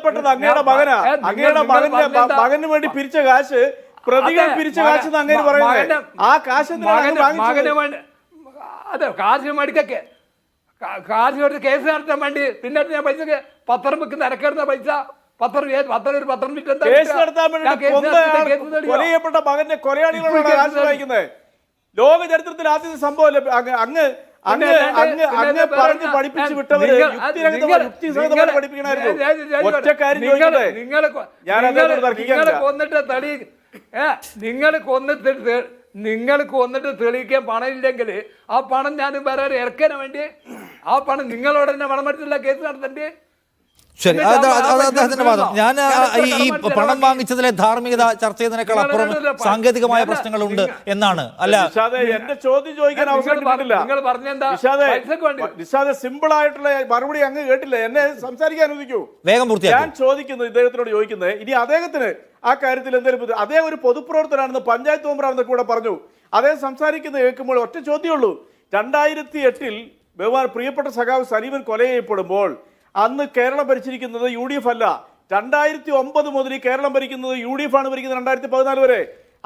കൊല്ലപ്പെട്ടത് അങ്ങയുടെ മകനാ. അങ്ങയുടെ മകന് വേണ്ടി പിരിച്ച കാശ് പ്രതികൾ പിരിച്ച കാശ് അങ്ങനെ പറയുന്നത്. ആ കാശ് അതെ, കാശ് മേടിക്കൊക്കെ കാശ് കൊടുത്ത് കേസ് നടത്താൻ വേണ്ടി പിന്നെ ഞാൻ പൈസ പത്രം വെക്കുന്ന ഇറക്കുന്ന പൈസ പത്രം കേസ് നടത്താൻ വേണ്ടി കൊലയപ്പെട്ട മകന്റെ കൊലയാളികളോട് കാശ് വായിക്കുന്നത്. ലോക ചരിത്രത്തിൽ ആദ്യത്തെ സംഭവമല്ലേ? അങ്ങ് പറഞ്ഞ് പഠിപ്പിച്ചു വിട്ടവര് യുക്തിസഹിതമായി പഠിപ്പിക്കണമായിരുന്നു. ഒറ്റ കാര്യം ചോദിക്കട്ടെ, നിങ്ങൾ കൊന്നിട്ട് തെളിയിക്കാൻ പണം ഇല്ലെങ്കിൽ ആ പണം ഞാൻ വേറെ ഇറക്കാൻ വേണ്ടി ആ പണം നിങ്ങളോട് തന്നെ പണം എടുത്തില്ല കേസ് നടത്തണ്ടേ? ശരി, അദ്ദേഹത്തിന്റെ വാദം. ഞാൻ ഈ പണം വാങ്ങിച്ചതിലെ ധാർമ്മികത ചർച്ച ചെയ്തതിനേക്കാൾ അപ്പുറം സാങ്കേതികമായ പ്രശ്നങ്ങളുണ്ട് എന്നാണ്. അല്ല, എന്റെ ചോദ്യം ചോദിക്കാൻ അവസരം കിട്ടില്ല. സിമ്പിൾ ആയിട്ടുള്ള മറുപടി അങ്ങ് കേട്ടില്ല. എന്നെ സംസാരിക്കാൻ അനുവദിക്കൂ. വേഗം പൂർത്തിയാക്കി. ഞാൻ ചോദിക്കുന്നത്, ഇദ്ദേഹത്തിനോട് ചോദിക്കുന്നത്, ഇനി അദ്ദേഹത്തിന് ആ കാര്യത്തിൽ എന്തെങ്കിലും, അദ്ദേഹം ഒരു പൊതുപ്രവർത്തനാണെന്ന് പഞ്ചായത്ത് മെമ്പറാണെന്ന് കൂടെ പറഞ്ഞു. അദ്ദേഹം സംസാരിക്കുന്നത് കേൾക്കുമ്പോൾ ഒറ്റ ചോദ്യമുള്ളൂ. 2008 ബഹുമാൻ പ്രിയപ്പെട്ട സഖാവ് സലീമൻ കൊല ചെയ്യപ്പെടുമ്പോൾ അന്ന് കേരളം ഭരിച്ചിരിക്കുന്നത് UDF അല്ല. 2009 മുതൽ കേരളം ഭരിക്കുന്നത് UDF ആണ് ഭരിക്കുന്നത് 2014 വരെ.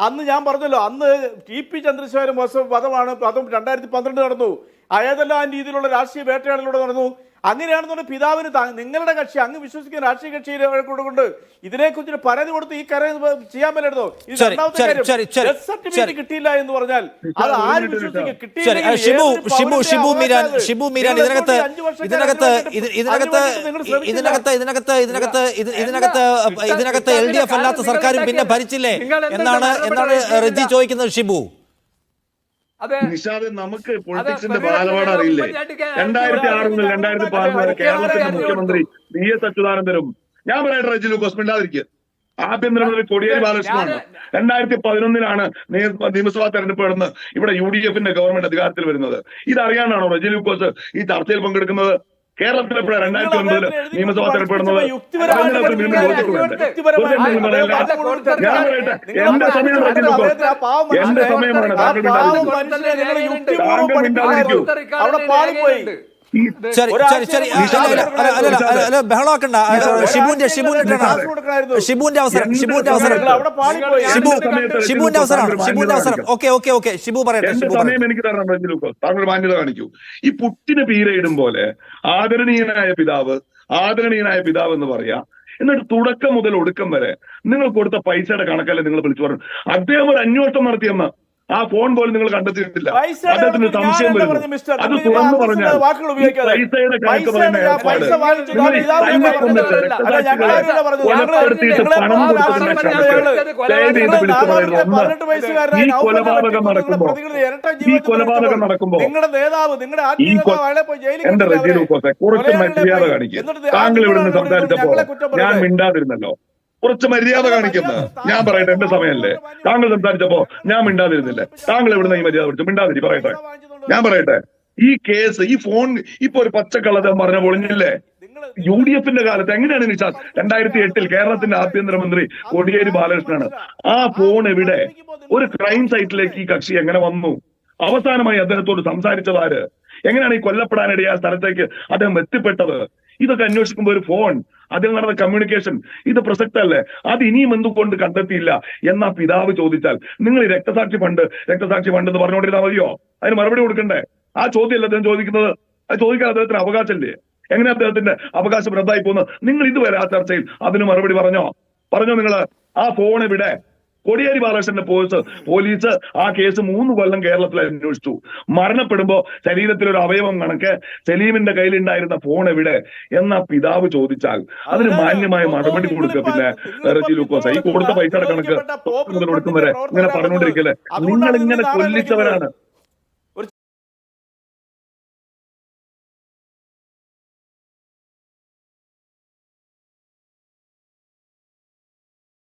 അന്ന് ഞാൻ പറഞ്ഞല്ലോ, അന്ന് TP ചന്ദ്രശേഖരൻ വധമാണ്. അതും 2012 നടന്നു. ഏതെല്ലാം രീതിയിലുള്ള രാഷ്ട്രീയ വേട്ടയാടലിലൂടെ നടന്നു. അങ്ങനെയാണെന്നുണ്ടെങ്കിൽ പിതാവിന് നിങ്ങളുടെ കക്ഷി, അങ്ങ് വിശ്വസിക്കുന്ന രാഷ്ട്രീയ കക്ഷിയിലെ കൊണ്ട് ഇതിനെക്കുറിച്ച് പരാതി കൊടുത്ത് ഈ കാര്യം ചെയ്യാൻ പറ്റില്ലായിരുന്നോ? ഇത് രണ്ടാമത്തെ കാര്യം, ഡെത്ത് സർട്ടിഫിക്കറ്റ് കിട്ടിയില്ല എന്ന് പറഞ്ഞാൽ അത് ആര് വിശ്വസിക്കും? ഇതിനകത്ത് LDF അല്ലാത്ത സർക്കാരും പിന്നെ ഭരിച്ചില്ലേ എന്നാണ് റെജി ചോദിക്കുന്നത്. ഷിബു, നിഷാദ്, നമുക്ക് പൊളിറ്റിക്സിന്റെ ബാലപാഠം അറിയില്ലേ? 2006 മുതൽ 2014 വരെ കേരളത്തിന്റെ മുഖ്യമന്ത്രി VS അച്യുതാനന്ദനും, ഞാൻ പറയട്ടെ റെജി ലൂക്കോസ് മിണ്ടാതിരിക്കുക, ആഭ്യന്തരമന്ത്രി കോടിയേരി ബാലകൃഷ്ണനാണ്. 2011 നിയമസഭാ തെരഞ്ഞെടുപ്പ് നടന്ന് ഇവിടെ UDF-ന്റെ ഗവൺമെന്റ് അധികാരത്തിൽ വരുന്നത്. ഇതറിയാനാണോ റെജി ലൂക്കോസ് ഈ ചർച്ചയിൽ പങ്കെടുക്കുന്നത്? കേരളത്തിൽ എപ്പോഴാണ് 2009 നിയമസഭാ തെരഞ്ഞെടുപ്പ്? എന്റെ സമയമാണ് താങ്കൾ ബഹളാക്കണ്ട. ഷിബുവിന്റെ അവസരം. ഓക്കെ, ഷിബു പറയട്ടെ. സമയം എനിക്ക് തരണം റെജി ലൂക്കോസ്, താങ്കൾ മാന്യത കാണിക്കൂ. ഈ പുട്ടിന് പീരയിടും പോലെ ആദരണീയനായ പിതാവ് എന്ന് പറയാ. എന്നിട്ട് തുടക്കം മുതൽ ഒടുക്കം വരെ നിങ്ങൾ കൊടുത്ത പൈസയുടെ കണക്കല്ലേ നിങ്ങൾ വിളിച്ചു പറഞ്ഞു. അദ്ദേഹം ഒരു അന്വേഷണം നടത്തിയെന്ന് ആ ഫോൺ പോലും നിങ്ങൾ കണ്ടെത്തിയിട്ടില്ല. അദ്ദേഹത്തിന് സംശയം വരുന്നു. അത് തുറന്നു പറഞ്ഞാൽ പൈസയുടെ കണക്ക് പറയുന്ന ഏർപ്പാട് കൊലപ്പെടുത്തിയിട്ട് പണം കൊടുത്തതിന്റെ കണക്ക് വിളിച്ചു പറയുന്നത്. ഈ കൊലപാതകം നടക്കുമ്പോ എന്റെ റെജി ലൂക്കോസെ കുറച്ച് മര്യാദ കാണിക്കുക. താങ്കൾ ഇവിടുന്ന് സംസാരിച്ചപ്പോ ഞാൻ മിണ്ടാതിരുന്നല്ലോ. കുറച്ച് മര്യാദ കാണിക്കുന്നത്. ഞാൻ പറയട്ടെ, എന്റെ സമയമല്ലേ? താങ്കൾ സംസാരിച്ചപ്പോ ഞാൻ മിണ്ടാതിരുന്നില്ലേ? താങ്കൾ എവിടുന്ന ഈ മര്യാദ പിടിച്ചു? മിണ്ടാതിരി, പറയട്ടെ. ഞാൻ പറയട്ടെ, ഈ കേസ്, ഈ ഫോൺ ഇപ്പൊ ഒരു പച്ചക്കള്ളത്തം പറഞ്ഞ പൊളിഞ്ഞില്ലേ? UDF-ന്റെ കാലത്ത് എങ്ങനെയാണ് നിഷാദ്? 2008 കേരളത്തിന്റെ ആഭ്യന്തരമന്ത്രി കോടിയേരി ബാലകൃഷ്ണനാണ്. ആ ഫോൺ എവിടെ? ഒരു ക്രൈം സൈറ്റിലേക്ക് ഈ കക്ഷി എങ്ങനെ വന്നു? അവസാനമായി അദ്ദേഹത്തോട് സംസാരിച്ചതാര്? എങ്ങനെയാണ് ഈ കൊല്ലപ്പെടാനിടയായ സ്ഥലത്തേക്ക് അദ്ദേഹം എത്തിപ്പെട്ടത്? ഇതൊക്കെ അന്വേഷിക്കുമ്പോൾ ഒരു ഫോൺ, അതിൽ നടന്ന കമ്മ്യൂണിക്കേഷൻ, ഇത് പ്രസക്തല്ലേ? അത് ഇനിയും എന്തുകൊണ്ട് കണ്ടെത്തിയില്ല എന്നാ പിതാവ് ചോദിച്ചാൽ നിങ്ങൾ ഈ രക്തസാക്ഷി ഫണ്ട് എന്ന് പറഞ്ഞുകൊണ്ടിരുന്നാൽ മതിയോ? അതിന് മറുപടി കൊടുക്കണ്ടേ? ആ ചോദ്യമല്ല അദ്ദേഹം ചോദിക്കുന്നത്. അത് ചോദിക്കാൻ അദ്ദേഹത്തിന് അവകാശമില്ലേ? എങ്ങനെ അദ്ദേഹത്തിന്റെ അവകാശം റദ്ദായി പോകുന്നു? നിങ്ങൾ ഇതുവരെ ആ ചർച്ചയിൽ അതിന് മറുപടി പറഞ്ഞോ? നിങ്ങൾ ആ ഫോൺ എവിടെ? കോടിയേരി ബാലകൃഷ്ണന്റെ പോലീസ് ആ കേസ് 3 കൊല്ലം കേരളത്തിൽ അന്വേഷിച്ചു. മരണപ്പെടുമ്പോ ശരീരത്തിലൊരു അവയവം കണക്ക് സലീമിന്റെ കയ്യിലുണ്ടായിരുന്ന ഫോൺ എവിടെ എന്നാ പിതാവ് ചോദിച്ചാൽ അതിന് മാന്യമായ മറുപടി കൊടുക്കുക. പിന്നെ റെജി ലൂക്കോസ്, ഈ കൊടുത്ത പൈസയുടെ കണക്ക് കൊടുക്കും വരെ ഇങ്ങനെ പറഞ്ഞുകൊണ്ടിരിക്കല്ലേ? നിങ്ങൾ ഇങ്ങനെ കൊല്ലിച്ചവരാണ്.